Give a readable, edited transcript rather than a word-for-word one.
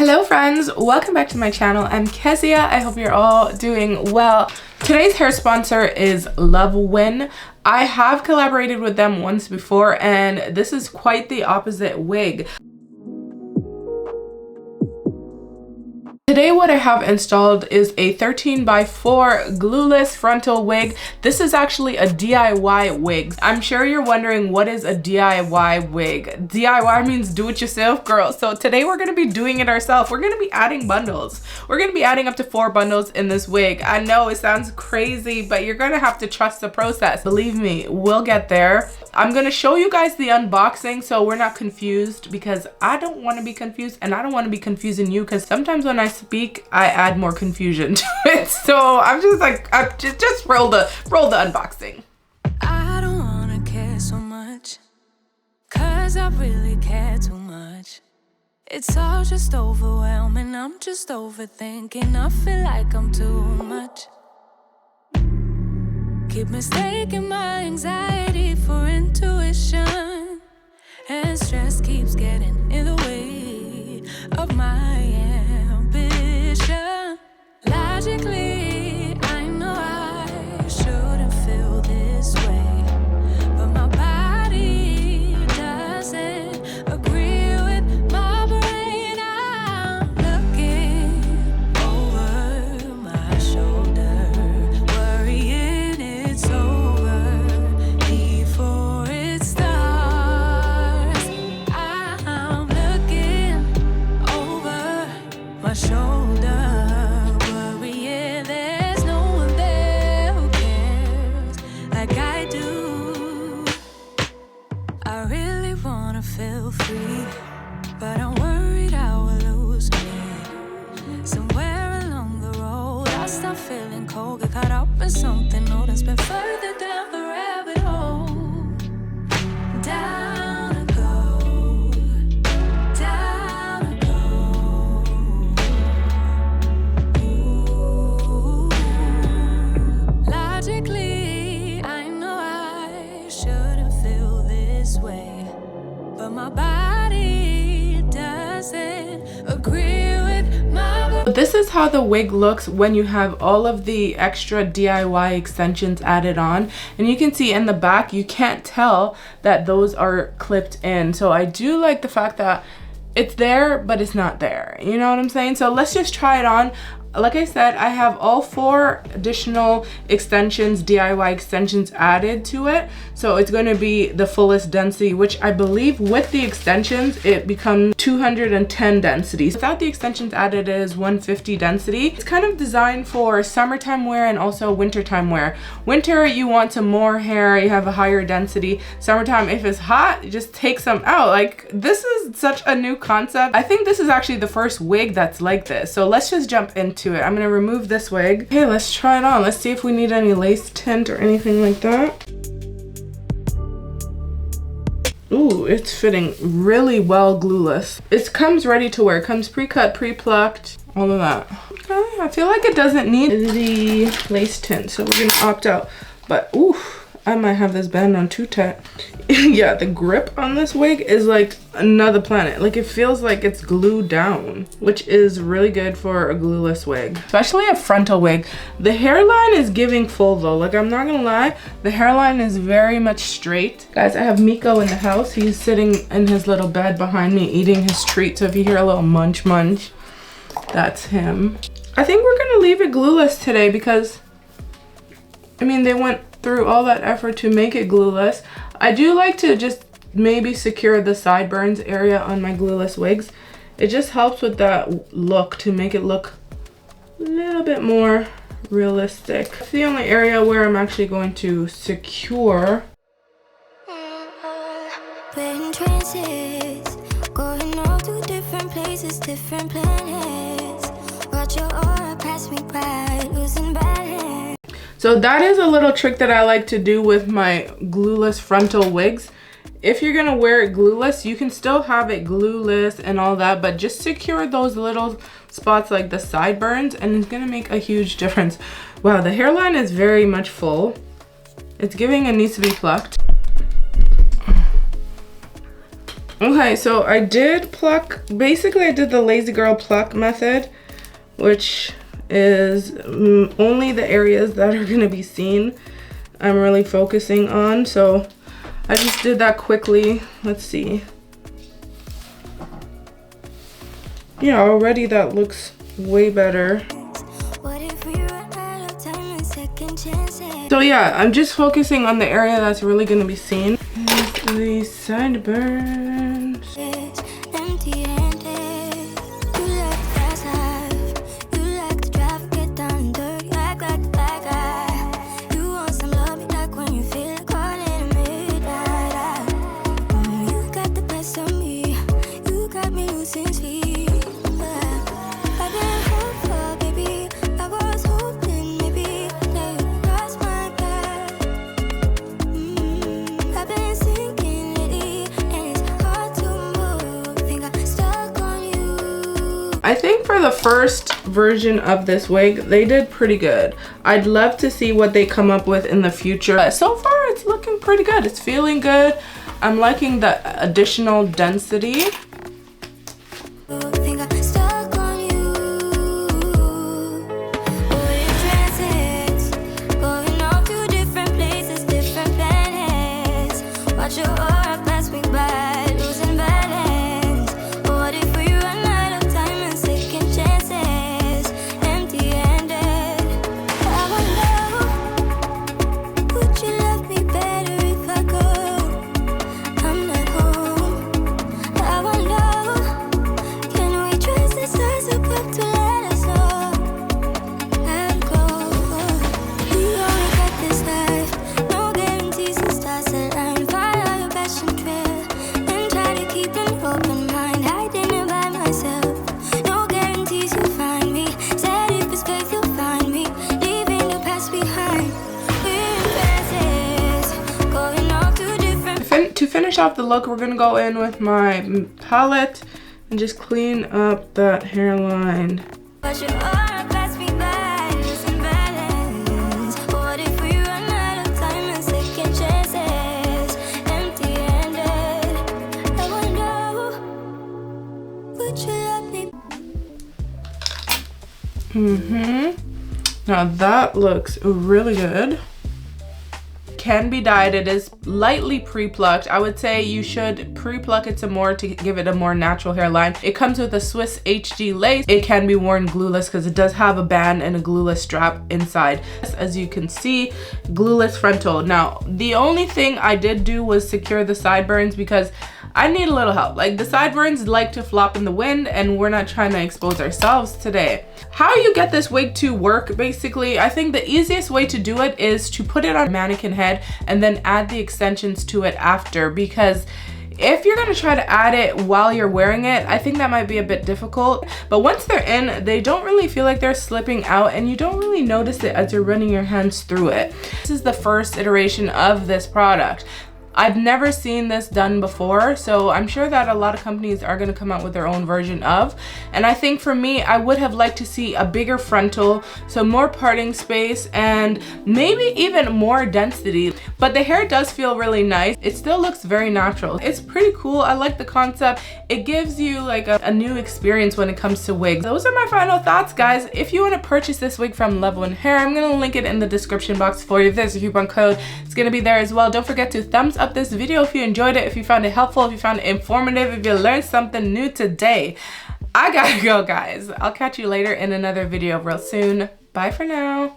Hello friends, welcome back to my channel. I'm Kezia. I hope you're all doing well. Today's hair sponsor is Luvwin. I have collaborated with them once before and this is quite the opposite wig. Today what I have installed is a 13x4 glueless frontal wig. This is actually a DIY wig. I'm sure you're wondering, what is a DIY wig? DIY means do it yourself, girl. So today we're gonna be doing it ourselves. We're gonna be adding bundles. We're gonna be adding up to 4 bundles in this wig. I know it sounds crazy, but you're gonna have to trust the process. Believe me, we'll get there. I'm gonna show you guys the unboxing so we're not confused, because I don't wanna be confused and I don't wanna be confusing you, because sometimes when I speak, I add more confusion to it. So I'm just like, just roll the unboxing. I don't wanna care so much, cause I really care too much. It's all just overwhelming, I'm just overthinking. I feel like I'm too much. Keep mistaking my anxiety for intuition, and stress keeps getting in the way of my ambition. Logically, I know I shouldn't feel this way, but my body doesn't agree with my brain. I'm looking over my shoulder, worrying it's over before it starts. I'm looking over my shoulder, worrying there's no one there who cares like I do. I really wanna feel free, but I'm worried I will lose me. Somewhere along the road I start feeling cold, get caught up in something new that's been further down the rabbit hole. Down to go, down to go. Ooh. Logically, I know I shouldn't feel this way, but my body doesn't agree with my. This is how the wig looks when you have all of the extra DIY extensions added on, and you can see in the back you can't tell that those are clipped in. So I do like the fact that it's there but it's not there, you know what I'm saying? So let's just try it on. Like I said, I have all 4 additional extensions, DIY extensions added to it. So it's going to be the fullest density, which I believe with the extensions, it becomes 210 density. Without the extensions added, it is 150 density. It's kind of designed for summertime wear and also wintertime wear. Winter, you want some more hair, you have a higher density. Summertime, if it's hot, you just take some out. Like, this is such a new concept. I think this is actually the first wig that's like this. So let's just jump into it. I'm gonna remove this wig. Okay, let's try it on. Let's see if we need any lace tint or anything like that. Ooh, it's fitting really well glueless. It comes ready to wear. It comes pre-cut, pre-plucked, all of that. Okay, I feel like it doesn't need the lace tint, so we're gonna opt out. But ooh, I might have this band on too tight. Yeah, the grip on this wig is like another planet. Like, it feels like it's glued down, which is really good for a glueless wig, especially a frontal wig. The hairline is giving full though. Like, I'm not gonna lie, the hairline is very much straight. Guys, I have Miko in the house. He's sitting in his little bed behind me eating his treat. So if you hear a little munch munch, that's him. I think we're gonna leave it glueless today because, I mean, they went through all that effort to make it glueless. I do like to just maybe secure the sideburns area on my glueless wigs. It just helps with that look, to make it look a little bit more realistic. It's the only area where I'm actually going to secure. We're in trances, going all to different places, different planets. Watch your aura pass me by, losing balance. So that is a little trick that I like to do with my glueless frontal wigs. If you're gonna wear it glueless, you can still have it glueless and all that, but just secure those little spots like the sideburns and it's gonna make a huge difference. Wow, the hairline is very much full. It's giving it needs to be plucked. Okay, so I did pluck, basically I did the lazy girl pluck method, which is only the areas that are gonna be seen I'm really focusing on. So I just did that quickly. Let's see. Yeah, already that looks way better. So yeah, I'm just focusing on the area that's really gonna be seen. These sideburns. I think for the first version of this wig, they did pretty good. I'd love to see what they come up with in the future. But so far, it's looking pretty good. It's feeling good. I'm liking the additional density. To finish off the look, we're gonna go in with my palette and just clean up that hairline. Now that looks really good. Can be dyed. It is lightly pre-plucked. I would say you should pre-pluck it some more to give it a more natural hairline. It comes with a Swiss HG lace. It can be worn glueless because it does have a band and a glueless strap inside. As you can see, glueless frontal. Now, the only thing I did do was secure the sideburns because I need a little help. Like, the sideburns like to flop in the wind and we're not trying to expose ourselves today. How you get this wig to work, basically, I think the easiest way to do it is to put it on a mannequin head and then add the extensions to it after, because if you're gonna try to add it while you're wearing it, I think that might be a bit difficult. But once they're in, they don't really feel like they're slipping out and you don't really notice it as you're running your hands through it. This is the first iteration of this product. I've never seen this done before, so I'm sure that a lot of companies are going to come out with their own version of. And I think for me, I would have liked to see a bigger frontal, so more parting space and maybe even more density. But the hair does feel really nice. It still looks very natural. It's pretty cool. I like the concept. It gives you like a new experience when it comes to wigs. Those are my final thoughts, guys. If you want to purchase this wig from Luvwin Hair, I'm going to link it in the description box for you. There's a coupon code. It's going to be there as well. Don't forget to thumbs up this video if you enjoyed it, if you found it helpful, if you found it informative, if you learned something new today. I gotta go, guys. I'll catch you later in another video real soon. Bye for now.